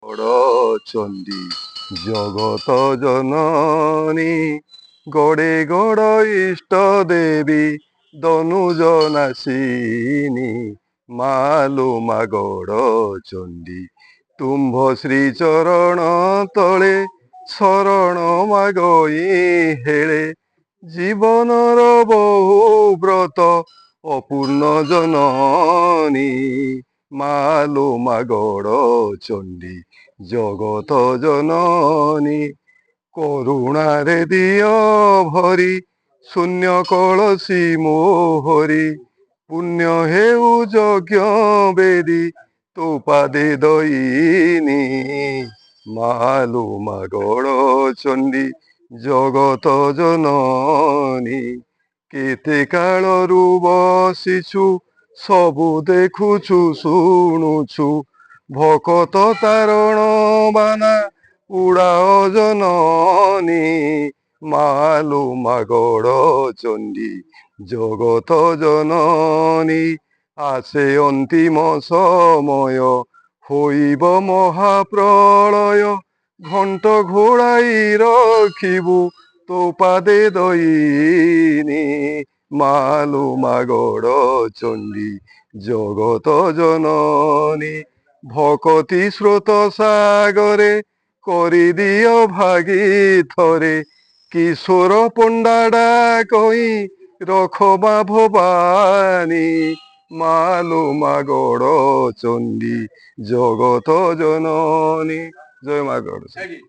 বড় চণ্ডী জগত জননী গড়ে গড় ইষ্ট দেবী দনুজনাশিনী মালো মা গড় চণ্ডী তুম্ভ শ্রী চরণ তଳେ শରଣ মাগই হেଳେ জীবনর বহু ব্রত অপূর্ণ জননী মালো মা গড় চণ্ডী জগত জননী করুণারে দিয় ভরি শূন্য কলসী মোহরি পুণ্য হেউ যজ্ঞ বেদী তো পাদে দইনি মালো মা গড় চণ্ডী জগত জননী কেতে কাଳରୁ বସିଛୁ ସବୁ ଦେଖୁଛୁ ଶୁଣୁଛୁ ভকত তারণ বানা উড়াও জননী মালো মা গড় চণ্ডী জগত জননী আসে অন্তিম সময় হইব মহাপ্রলয় ঘণ্ট ঘোড়াই রখিবু তো পাদে দইনি মালো মা গড় চণ্ডী জগত জননী ভকতি স্রোত সাগরে করি দিও ভাগি থরে কিশোর পণ্ডা ডাকই রখবা ভবানী মালো মা গড় চণ্ডী জগত জননী জয় মা গড় চণ্ডী।